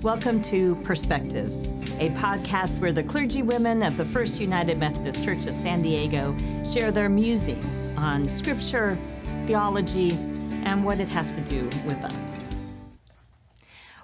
Welcome to Perspectives, a podcast where the clergy women of the First United Methodist Church of San Diego share their musings on scripture, theology, and what it has to do with us.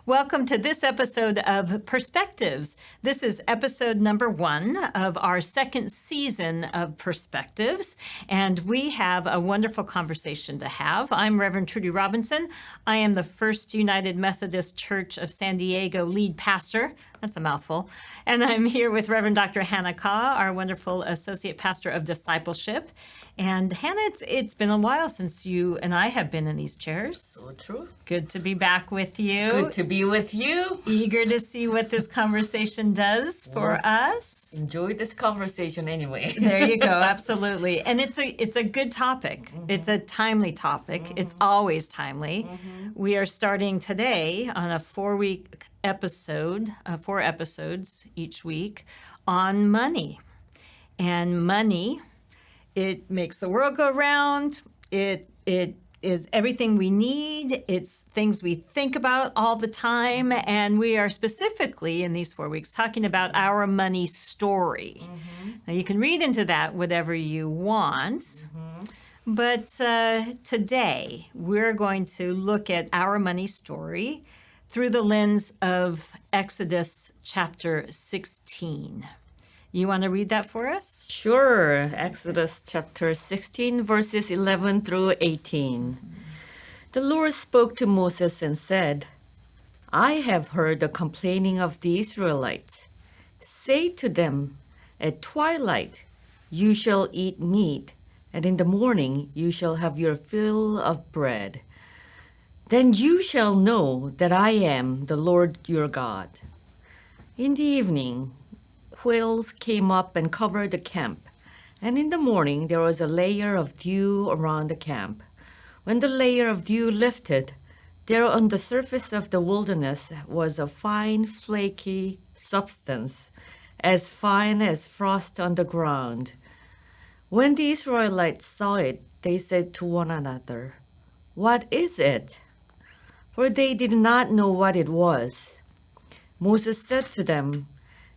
Welcome to this episode of Perspectives. This is episode number 1 of our second season of Perspectives, and we have a wonderful conversation to have. I'm Reverend Trudy Robinson. I am the First United Methodist Church of San Diego lead pastor. That's a mouthful. And I'm here with Reverend Dr. Hannah Kaw, our wonderful associate pastor of discipleship. And Hannah, it's been a while since you and I have been in these chairs. So true. Good to be back with you. Good to be with you. Eager to see what this conversation does for us. Enjoy this conversation anyway. There you go, absolutely. And it's a good topic. Mm-hmm. It's a timely topic. Mm-hmm. It's always timely. Mm-hmm. We are starting today on a 4-week episode, 4 episodes each week on money. And money, it makes the world go round. It is everything we need. It's things we think about all the time. And we are specifically in these 4 weeks talking about our money story. Mm-hmm. Now, you can read into that whatever you want. Mm-hmm. But today, we're going to look at our money story through the lens of Exodus chapter 16. You want to read that for us? Sure. Exodus chapter 16, verses 11 through 18. The Lord spoke to Moses and said, I have heard the complaining of the Israelites. Say to them, at twilight you shall eat meat, and in the morning you shall have your fill of bread. Then you shall know that I am the Lord your God. In the evening, quails came up and covered the camp, and in the morning there was a layer of dew around the camp. When the layer of dew lifted, there on the surface of the wilderness was a fine, flaky substance, as fine as frost on the ground. When the Israelites saw it, they said to one another, What is it? For they did not know what it was. Moses said to them,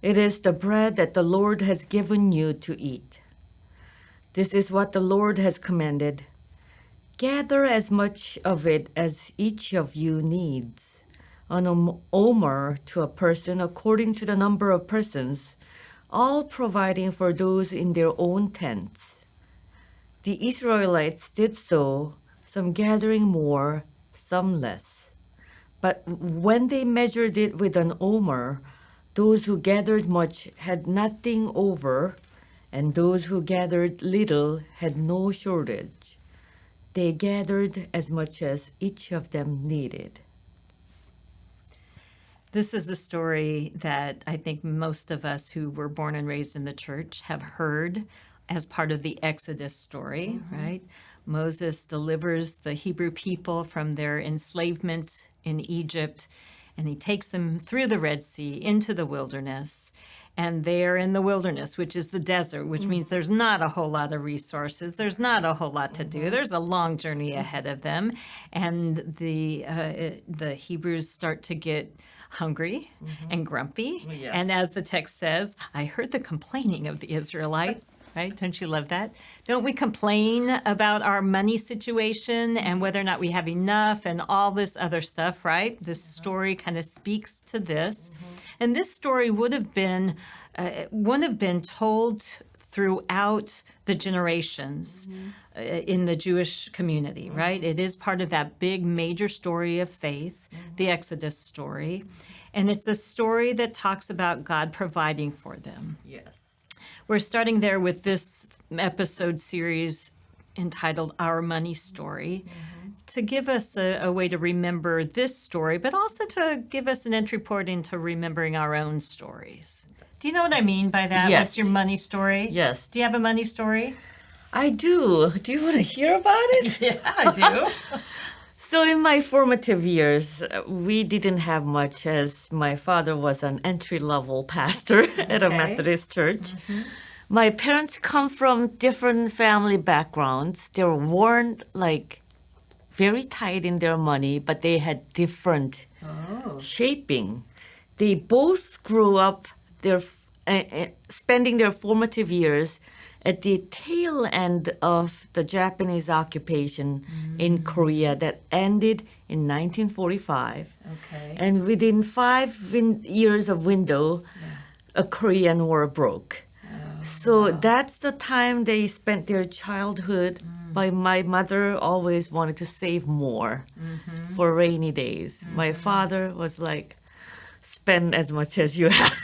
It is the bread that the Lord has given you to eat. This is what the Lord has commanded. Gather as much of it as each of you needs, an omer to a person according to the number of persons, all providing for those in their own tents. The Israelites did so, some gathering more, some less. But when they measured it with an omer, those who gathered much had nothing over, and those who gathered little had no shortage. They gathered as much as each of them needed. This is a story that I think most of us who were born and raised in the church have heard as part of the Exodus story, right? Moses delivers the Hebrew people from their enslavement in Egypt, and he takes them through the Red Sea into the wilderness. And they're in the wilderness, which is the desert, which means there's not a whole lot of resources. There's not a whole lot to do. There's a long journey ahead of them. And the Hebrews start to get hungry and grumpy. Yes. And as the text says, I heard the complaining of the Israelites, right? Don't you love that? Don't we complain about our money situation and whether or not we have enough and all this other stuff, right? This story kind of speaks to this. And this story would have been told throughout the generations in the Jewish community, right? It is part of that big major story of faith, the Exodus story. And it's a story that talks about God providing for them. Yes. We're starting there with this episode series entitled Our Money Story to give us a way to remember this story, but also to give us an entry point into remembering our own stories. Do you know what I mean by that? Yes. What's your money story? Yes. Do you have a money story? I do. Do you want to hear about it? Yeah, I do. So in my formative years, we didn't have much as my father was an entry-level pastor at a Methodist church. My parents come from different family backgrounds. They weren't very tight in their money, but they had different shaping. they both grew up spending their formative years at the tail end of the Japanese occupation in Korea that ended in 1945. Okay. And within 5 years of window, a Korean War broke. So that's the time they spent their childhood. My mother always wanted to save more for rainy days. My father was like, spend as much as you have.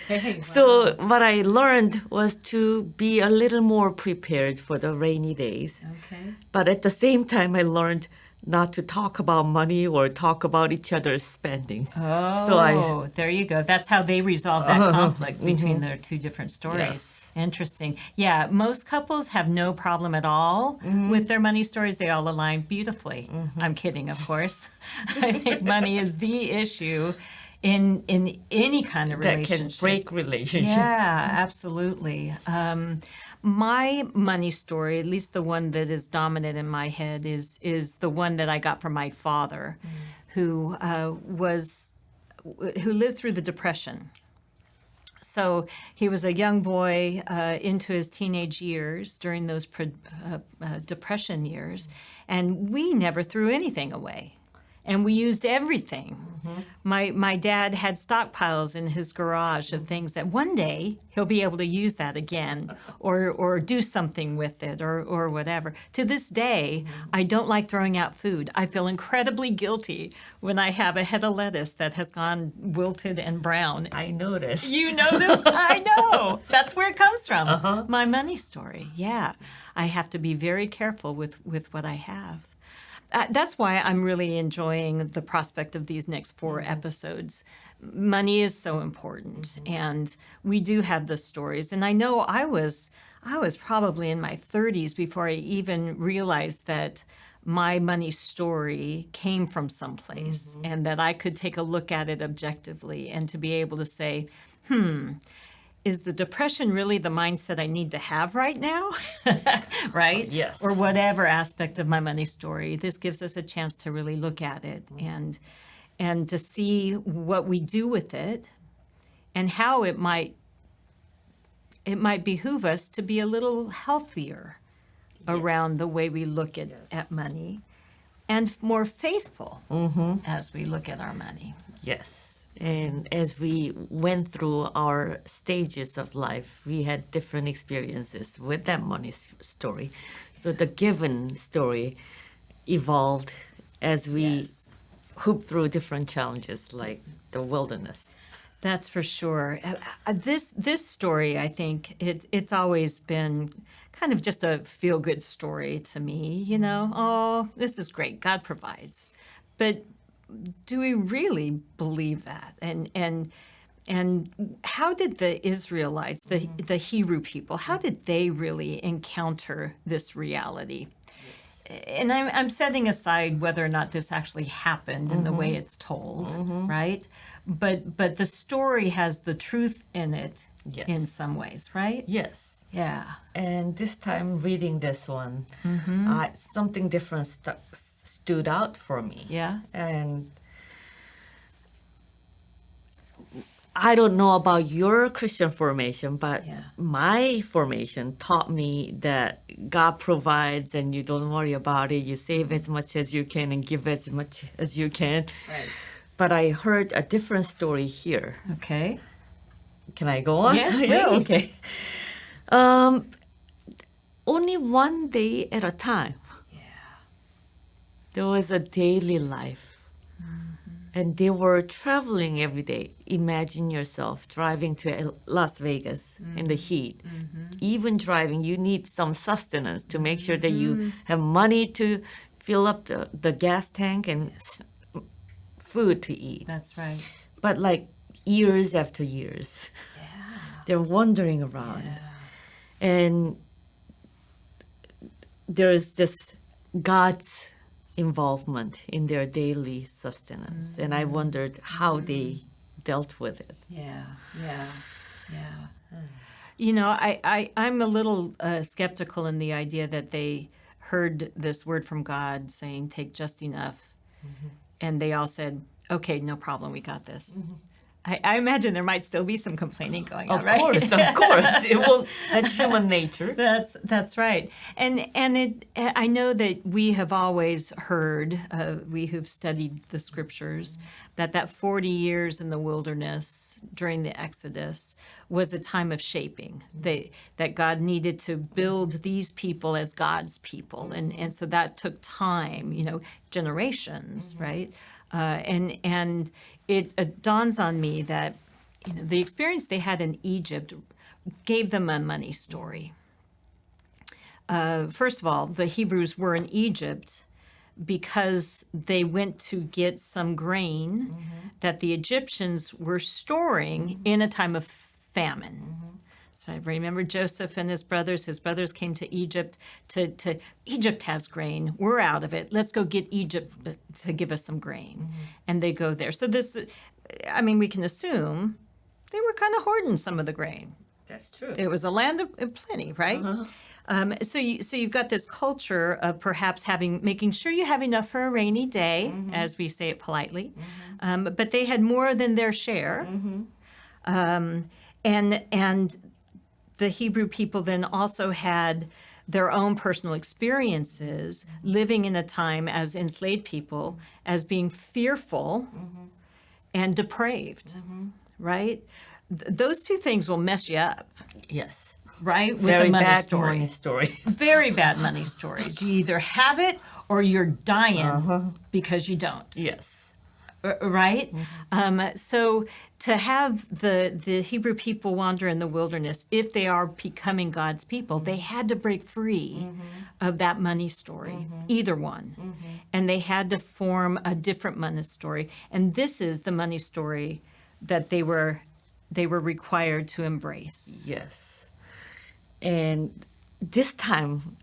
Okay, wow. So what I learned was to be a little more prepared for the rainy days. Okay. But at the same time, I learned not to talk about money or talk about each other's spending. Oh, there you go. That's how they resolve that conflict between their two different stories. Yes. Interesting. Yeah, most couples have no problem at all with their money stories. They all align beautifully. I'm kidding, of course. I think money is the issue in any kind of That relationship. can break relationship. Yeah, absolutely. My money story, at least the one that is dominant in my head, is the one that I got from my father, who lived through the Depression. So he was a young boy into his teenage years during those Depression years, and we never threw anything away. And we used everything. My dad had stockpiles in his garage of things that one day he'll be able to use that again or do something with it or whatever. To this day, I don't like throwing out food. I feel incredibly guilty when I have a head of lettuce that has gone wilted and brown. I noticed. You notice? I know. That's where it comes from. My money story. Yeah. I have to be very careful with what I have. That's why I'm really enjoying the prospect of these next 4 episodes. Money is so important, and we do have the stories. And I know I was probably in my 30s before I even realized that my money story came from someplace, and that I could take a look at it objectively and to be able to say, is the depression really the mindset I need to have right now? Right? Yes. Or whatever aspect of my money story. This gives us a chance to really look at it and to see what we do with it and how it might behoove us to be a little healthier around the way we look at money and more faithful as we look at our money. Yes. And as we went through our stages of life, we had different experiences with that money story. So the given story evolved as we hooped through different challenges like the wilderness. That's for sure. This story, I think, it's always been kind of just a feel-good story to me, you know. Oh, this is great. God provides. But do we really believe that? And how did the Israelites, the Hebrew people, how did they really encounter this reality? And I'm setting aside whether or not this actually happened in the way it's told, right? But the story has the truth in it in some ways, right? Yes. Yeah. And this time reading this one, something different stood out for me. Yeah. And I don't know about your Christian formation, but my formation taught me that God provides and you don't worry about it. You save as much as you can and give as much as you can. Right. But I heard a different story here. Okay. Can I go on? Yes, Yeah, please. okay. Only one day at a time. There was a daily life. And they were traveling every day. Imagine yourself driving to Las Vegas in the heat. Even driving, you need some sustenance to make sure that you have money to fill up the gas tank and food to eat. That's right. But like years after years, they're wandering around. And there's this God's involvement in their daily sustenance. And I wondered how they dealt with it. Yeah. You know, I'm a little skeptical in the idea that they heard this word from God saying, take just enough. And they all said, okay, no problem, we got this. I imagine there might still be some complaining going on, Of right? course, of course. It will. That's human nature. That's right, and I know that we have always heard, we who've studied the scriptures, that 40 years in the wilderness during the Exodus was a time of shaping. That God needed to build these people as God's people, and so that took time, generations, right? And it dawns on me that the experience they had in Egypt gave them a money story. First of all, the Hebrews were in Egypt because they went to get some grain that the Egyptians were storing in a time of famine. So I remember Joseph and his brothers. His brothers came to Egypt to Egypt has grain. We're out of it. Let's go get Egypt to give us some grain. And they go there. So we can assume they were kind of hoarding some of the grain. That's true. It was a land of plenty, right? So you've got this culture of perhaps making sure you have enough for a rainy day, as we say it politely. But they had more than their share. And the Hebrew people then also had their own personal experiences living in a time as enslaved people, as being fearful and depraved, right? Those two things will mess you up, Yes. right? With Very the money bad story. money story. Very bad money stories. You either have it or you're dying because you don't. Yes. Right? So to have the Hebrew people wander in the wilderness, if they are becoming God's people, they had to break free of that money story, either one. And they had to form a different money story. And this is the money story that they were required to embrace. Yes. And this time,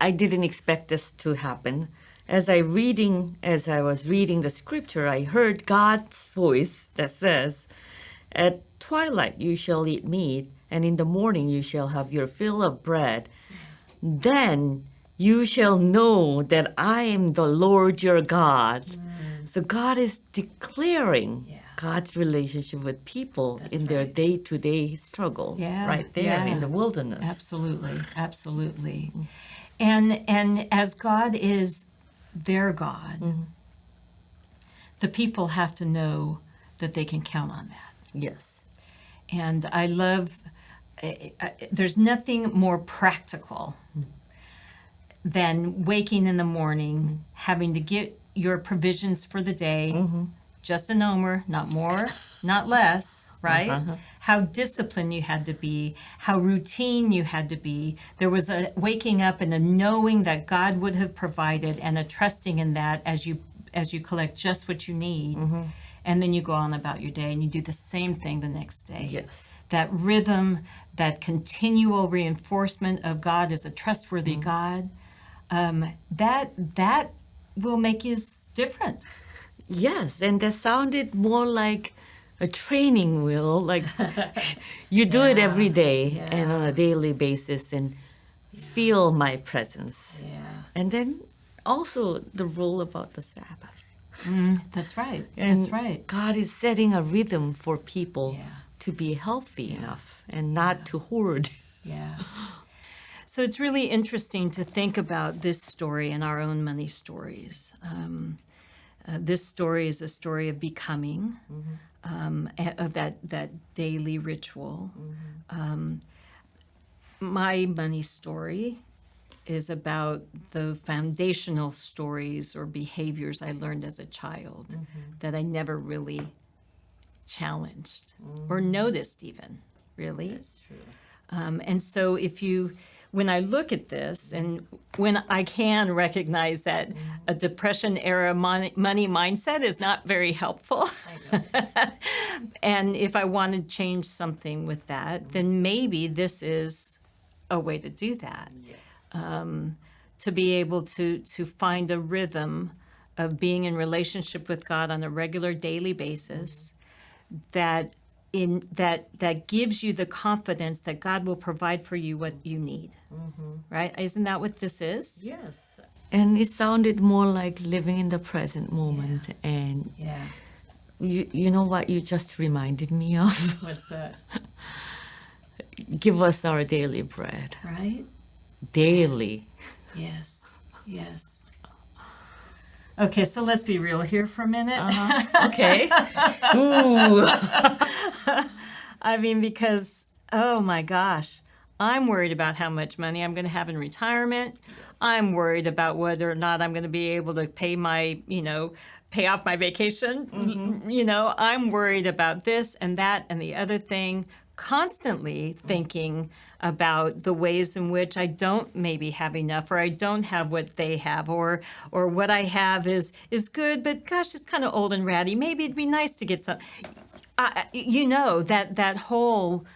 I didn't expect this to happen. As I was reading the scripture, I heard God's voice that says, "At twilight you shall eat meat, and in the morning you shall have your fill of bread. Then you shall know that I am the Lord your God." So God is declaring God's relationship with people in their day-to-day struggle, right there in the wilderness. Absolutely. And as God is their God, the people have to know that they can count on that. Yes. And I love, there's nothing more practical than waking in the morning, having to get your provisions for the day, just an omer, not more, not less, right? How disciplined you had to be, how routine you had to be. There was a waking up and a knowing that God would have provided, and a trusting in that as you collect just what you need. And then you go on about your day and you do the same thing the next day. Yes. That rhythm, that continual reinforcement of God as a trustworthy God, that will make you different. Yes, and that sounded more like a training wheel, like you do it every day and on a daily basis and feel my presence. And then also the rule about the Sabbath. That's right. And That's right. God is setting a rhythm for people to be healthy enough and not to hoard. Yeah. So it's really interesting to think about this story and our own money stories. This story is a story of becoming, of that daily ritual. My money story is about the foundational stories or behaviors I learned as a child that I never really challenged or noticed even, really. That's true. And so when I look at this, and when I can recognize that a Depression era money mindset is not very helpful, and if I want to change something with that, then maybe this is a way to do that. To be able to find a rhythm of being in relationship with God on a regular daily basis, that gives you the confidence that God will provide for you what you need. Right? Isn't that what this is? Yes. And it sounded more like living in the present moment and You know what you just reminded me of? What's that? Give us our daily bread. Right? Daily. Yes. Yes. Okay, so let's be real here for a minute. Okay. Ooh. I mean, because, oh my gosh, I'm worried about how much money I'm going to have in retirement. I'm worried about whether or not I'm going to be able to pay pay off my vacation. I'm worried about this and that and the other thing, constantly thinking about the ways in which I don't maybe have enough, or I don't have what they have, or what I have is good, but gosh, it's kind of old and ratty. Maybe it'd be nice to get some. That whole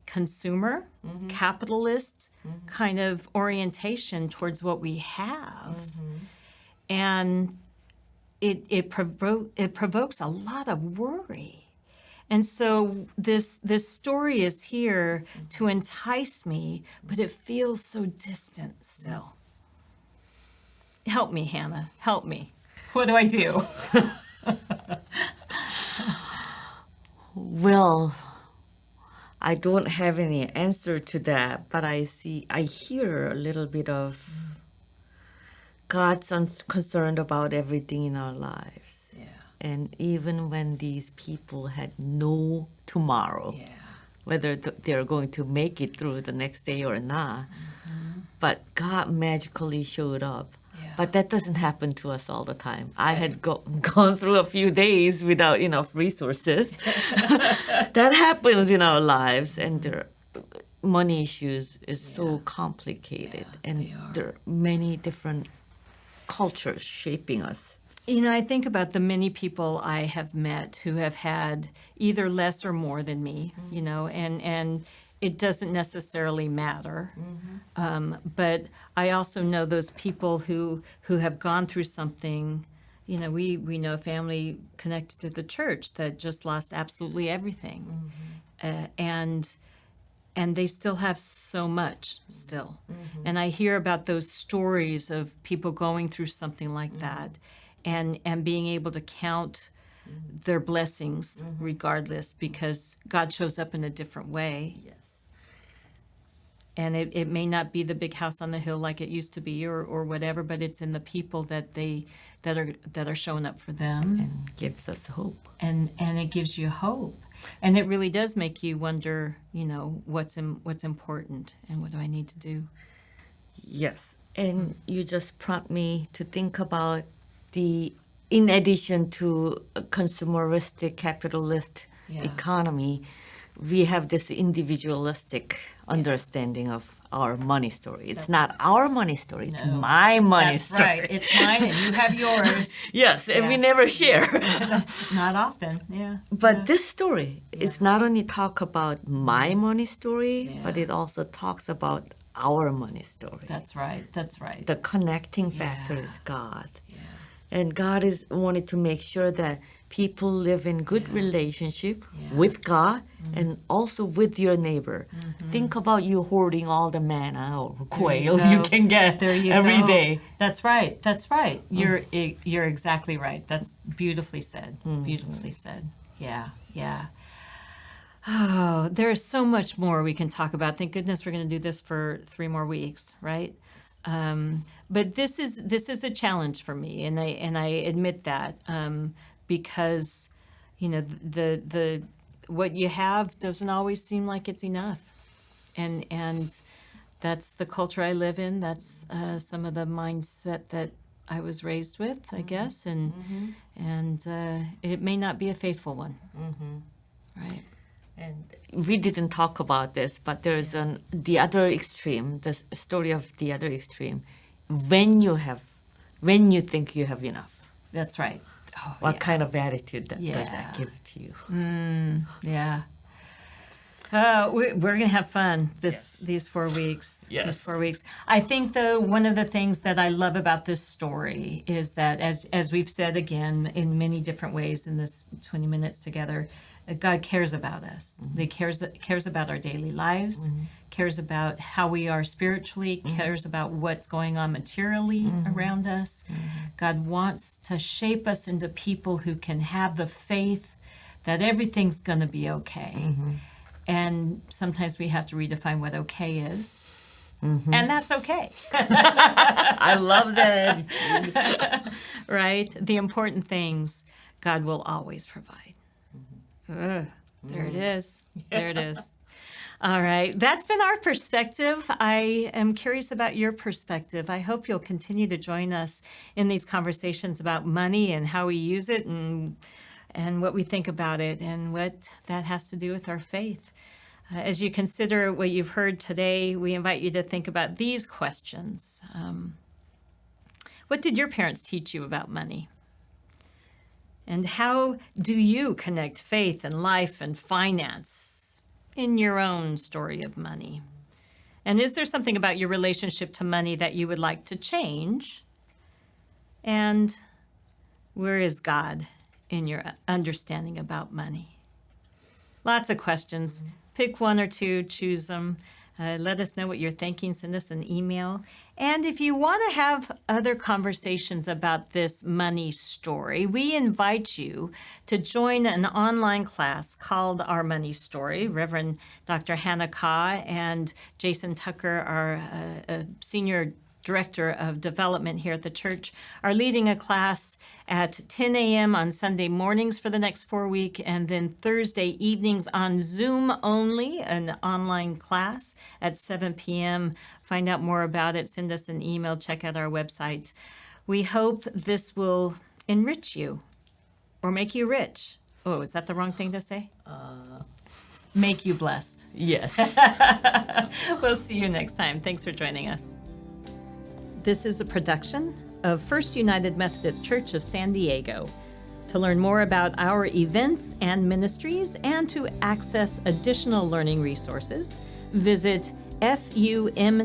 consumer, capitalist kind of orientation towards what we have, and it provokes a lot of worry. And so this story is here to entice me, but it feels so distant still. Help me, Hannah. Help me. What do I do? Well, I don't have any answer to that, but I hear a little bit of God's concerned about everything in our lives. Yeah. And even when these people had no tomorrow, whether they're going to make it through the next day or not, but God magically showed up. Yeah. But that doesn't happen to us all the time. I had gone through a few days without enough resources. That happens in our lives, and their money issues is so complicated, and there are many different cultures shaping us. I think about the many people I have met who have had either less or more than me, and it doesn't necessarily matter. But I also know those people who have gone through something. We know a family connected to the church that just lost absolutely everything, and they still have so much still. And I hear about those stories of people going through something like that, and being able to count their blessings regardless, because God shows up in a different way. Yes. And it may not be the big house on the hill like it used to be, or whatever, but it's in the people that are showing up for them, And gives us hope. and it gives you hope, and it really does make you wonder, what's important, and what do I need to do. Yes. And you just prompt me to think about in addition to a consumeristic capitalist economy, we have this individualistic understanding of our money story. It's not our money story, it's my money That's story. right. It's mine and you have yours. Yes, and we never share. Not often, yeah. But this story is not only talk about my money story, but Yeah. it also talks about our money story. That's right. That's right. The connecting factor is God. Yeah. And God is wanted to make sure that people live in good relationship with God and also with your neighbor. Think about you hoarding all the manna or quail you can get every day. That's right. That's right. You're exactly right. That's beautifully said. Beautifully said. Yeah. Yeah. Oh, there's so much more we can talk about. Thank goodness we're going to do this for 3 more weeks, right? But this is a challenge for me, and I admit that, because the what you have doesn't always seem like it's enough, and that's the culture I live in. That's some of the mindset that I was raised with, I guess, and it may not be a faithful one, right? And we didn't talk about this, but there's the other extreme, the story of the other extreme. When you think you have enough, That's right. Oh, what kind of attitude does Yeah. that give to you? Yeah. We're gonna have fun these 4 weeks. Yes. These 4 weeks. I think though one of the things that I love about this story is that as we've said again in many different ways in this 20 minutes together, God cares about us. He cares about our daily lives, cares about how we are spiritually, cares about what's going on materially around us. God wants to shape us into people who can have the faith that everything's going to be okay. And sometimes we have to redefine what okay is. And that's okay. I love that. Right? The important things God will always provide. There it is. There it is. All right. That's been our perspective. I am curious about your perspective. I hope you'll continue to join us in these conversations about money and how we use it and what we think about it and what that has to do with our faith. As you consider what you've heard today, we invite you to think about these questions. What did your parents teach you about money? And how do you connect faith and life and finance in your own story of money? And is there something about your relationship to money that you would like to change? And where is God in your understanding about money? Lots of questions. Pick one or two, choose them. Let us know what you're thinking. Send us an email. And if you want to have other conversations about this money story, we invite you to join an online class called Our Money Story. Reverend Dr. Hannah Kaw and Jason Tucker, our senior director of development here at the church, are leading a class at 10 a.m. on Sunday mornings for the next 4 weeks, and then Thursday evenings on Zoom only, an online class at 7 p.m. Find out more about it. Send us an email. Check out our website. We hope this will enrich you or make you rich. Oh, is that the wrong thing to say? Make you blessed. Yes. We'll see you next time. Thanks for joining us. This is a production of First United Methodist Church of San Diego. To learn more about our events and ministries and to access additional learning resources, visit fumcsd.org.